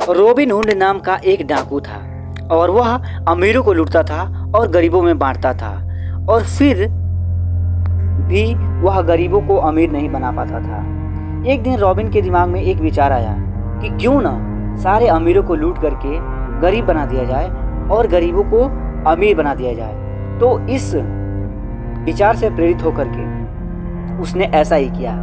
Robin hood नाम का एक डाकू था और वह अमीरों को लूटता था और गरीबों में बांटता था, और फिर भी वह गरीबों को अमीर नहीं बना पाता था। एक दिन रॉबिन के दिमाग में एक विचार आया कि क्यों ना सारे अमीरों को लूट करके गरीब बना दिया जाए और गरीबों को अमीर बना दिया जाए। तो इस विचार से प्रेरित होकर के उसने ऐसा ही किया।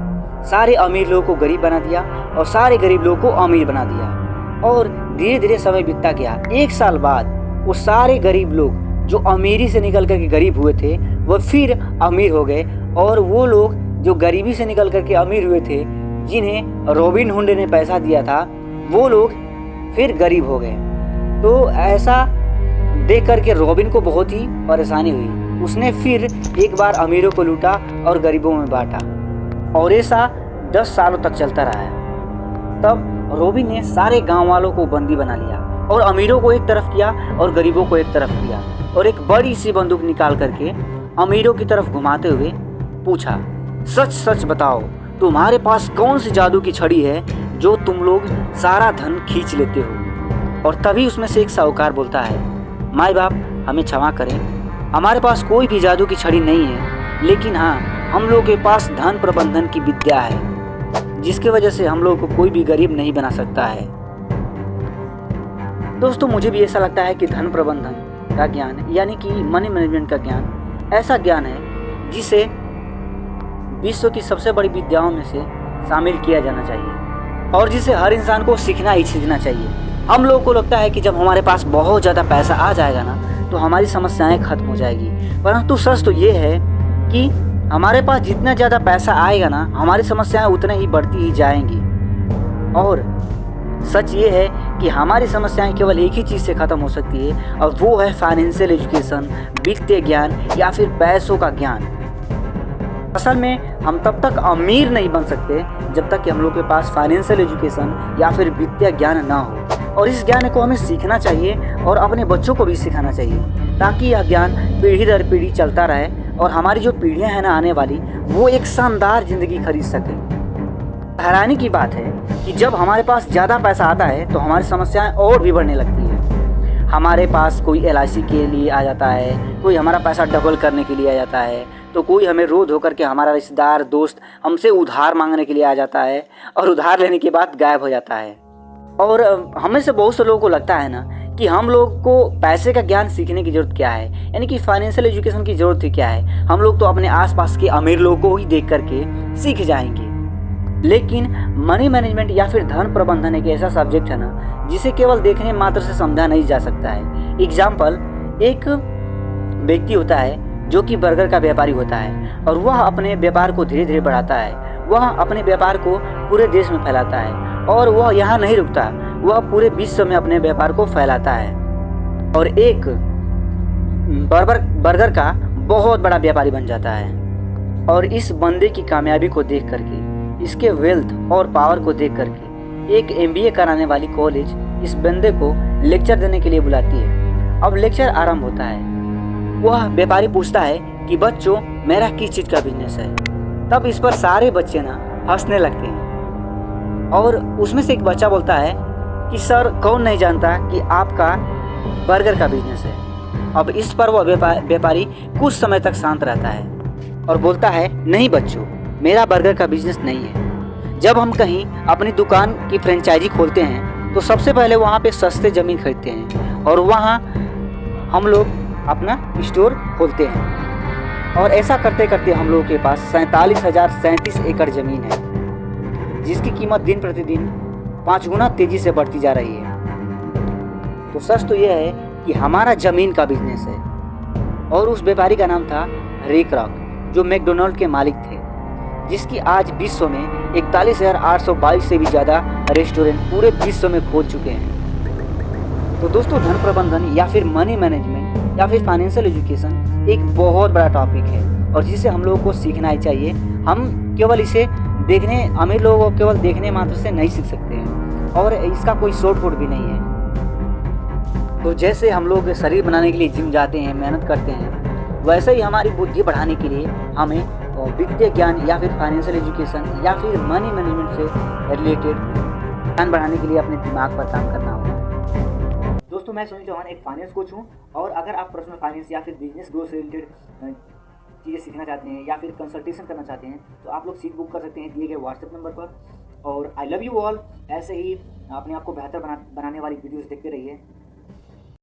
सारे अमीर लोगों को गरीब बना दिया और सारे गरीब लोगों को अमीर बना दिया, और धीरे धीरे समय बीतता गया। 1 साल बाद वो सारे गरीब लोग जो अमीरी से निकल करके गरीब हुए थे वो फिर अमीर हो गए, और वो लोग जो गरीबी से निकल करके अमीर हुए थे, जिन्हें रॉबिन हुड ने पैसा दिया था, वो लोग फिर गरीब हो गए। तो ऐसा देख करके रॉबिन को बहुत ही परेशानी हुई। उसने फिर एक बार अमीरों को लूटा और गरीबों में बांटा, और ऐसा 10 सालों तक चलता रहा है। तब रॉबिन ने सारे गांव वालों को बंदी बना लिया और अमीरों को एक तरफ किया और गरीबों को एक तरफ किया, और एक बड़ी सी बंदूक निकाल करके अमीरों की तरफ घुमाते हुए पूछा, सच सच बताओ, तुम्हारे पास कौन सी जादू की छड़ी है जो तुम लोग सारा धन खींच लेते हो। और तभी उसमें से एक साहूकार बोलता है, माई बाप हमें क्षमा करें, हमारे पास कोई भी जादू की छड़ी नहीं है, लेकिन हाँ हम लोग के पास धन प्रबंधन की विद्या है, जिसकी वजह से हम लोग को कोई भी गरीब नहीं बना सकता है। दोस्तों, मुझे भी ऐसा लगता है कि धन प्रबंधन का ज्ञान यानी कि मनी मैनेजमेंट का ज्ञान ऐसा ज्ञान है जिसे विश्व की सबसे बड़ी विद्याओं में से शामिल किया जाना चाहिए, और जिसे हर इंसान को सीखना ही सीखना चाहिए। हम लोगों को लगता है कि जब हमारे पास बहुत ज़्यादा पैसा आ जाएगा ना तो हमारी समस्याएं खत्म हो जाएगी, परंतु सच तो ये है कि हमारे पास जितना ज़्यादा पैसा आएगा ना हमारी समस्याएं उतने ही बढ़ती ही जाएंगी। और सच ये है कि हमारी समस्याएं केवल एक ही चीज़ से ख़त्म हो सकती है, और वो है फाइनेंशियल एजुकेशन, वित्तीय ज्ञान या फिर पैसों का ज्ञान। असल में हम तब तक अमीर नहीं बन सकते जब तक कि हम लोग के पास फाइनेंशियल एजुकेशन या फिर वित्तीय ज्ञान ना हो, और इस ज्ञान को हमें सीखना चाहिए और अपने बच्चों को भी सिखाना चाहिए, ताकि यह ज्ञान पीढ़ी दर पीढ़ी चलता रहे और हमारी जो पीढ़ियां हैं ना आने वाली, वो एक शानदार ज़िंदगी खरीद सकें। हैरानी की बात है कि जब हमारे पास ज़्यादा पैसा आता है तो हमारी समस्याएं और भी बढ़ने लगती है। हमारे पास कोई LIC के लिए आ जाता है, कोई हमारा पैसा डबल करने के लिए आ जाता है, तो कोई हमें रो धो करके हमारा रिश्तेदार दोस्त हमसे उधार मांगने के लिए आ जाता है, और उधार लेने के बाद गायब हो जाता है। और हमें से बहुत से लोगों को लगता है ना कि हम लोग को पैसे का ज्ञान सीखने की ज़रूरत क्या है, यानी कि फाइनेंशियल एजुकेशन की ज़रूरत ही क्या है। हम लोग तो अपने आसपास के अमीर लोगों को ही देख करके सीख जाएंगे। लेकिन मनी मैनेजमेंट या फिर धन प्रबंधन एक ऐसा सब्जेक्ट है ना जिसे केवल देखने मात्र से समझा नहीं जा सकता है। एग्जाम्पल, एक व्यक्ति होता है जो कि बर्गर का व्यापारी होता है, और वह अपने व्यापार को धीरे धीरे बढ़ाता है। वह अपने व्यापार को पूरे देश में फैलाता है, और वह यहाँ नहीं रुकता, वह पूरे विश्व में अपने व्यापार को फैलाता है, और एक बर्गर का बहुत बड़ा व्यापारी बन जाता है। और इस बंदे की कामयाबी को देख करके, इसके वेल्थ और पावर को देख करके, एक MBA कराने वाली कॉलेज इस बंदे को लेक्चर देने के लिए बुलाती है। अब लेक्चर आरंभ होता है। वह व्यापारी पूछता है कि बच्चों, मेरा किस चीज़ का बिजनेस है। तब इस पर सारे बच्चे ना हंसने लगते हैं, और उसमें से एक बच्चा बोलता है कि सर, कौन नहीं जानता कि आपका बर्गर का बिजनेस है। अब इस पर वह व्यापारी कुछ समय तक शांत रहता है और बोलता है, नहीं बच्चों, मेरा बर्गर का बिजनेस नहीं है। जब हम कहीं अपनी दुकान की फ्रेंचाइजी खोलते हैं तो सबसे पहले वहाँ पे सस्ते ज़मीन खरीदते हैं, और वहाँ हम लोग अपना स्टोर खोलते हैं, और ऐसा करते करते हम लोगों के पास 47,037 एकड़ ज़मीन है, जिसकी कीमत दिन प्रतिदिन 5 गुना तेज़ी से बढ़ती जा रही है। तो सच तो यह है कि हमारा ज़मीन का बिजनेस है। और उस व्यापारी का नाम था रे क्रॉक, जो मैकडोनल्ड के मालिक थे, जिसकी आज विश्व में 41,822 से भी ज़्यादा रेस्टोरेंट पूरे विश्व में खोल चुके हैं। तो दोस्तों, धन प्रबंधन या फिर मनी मैनेजमेंट या फिर फाइनेंशियल एजुकेशन एक बहुत बड़ा टॉपिक है, और जिसे हम लोगों को सीखना ही चाहिए। हम केवल इसे देखने, अमीर लोगों को केवल देखने मात्र से नहीं सीख सकते हैं, और इसका कोई शॉर्टकट भी नहीं है। तो जैसे हम लोग शरीर बनाने के लिए जिम जाते हैं, मेहनत करते हैं, वैसे ही हमारी बुद्धि बढ़ाने के लिए हमें वित्तीय ज्ञान या फिर फाइनेंशियल एजुकेशन या फिर मनी मैनेजमेंट से रिलेटेड ज्ञान बढ़ाने के लिए अपने दिमाग पर काम करना होगा। दोस्तों मैं सुनील चौहान एक फाइनेंस कोच हूँ, और अगर आप पर्सनल फाइनेंस या फिर बिजनेस ग्रोथ से रिलेटेड चीज़ें सीखना चाहते हैं या फिर कंसल्टेशन करना चाहते हैं तो आप लोग सीट बुक कर सकते हैं दिए गए व्हाट्सएप नंबर पर। और आई लव यू ऑल। ऐसे ही अपने आप को बेहतर बनाने वाली वीडियोस देखते रहिए।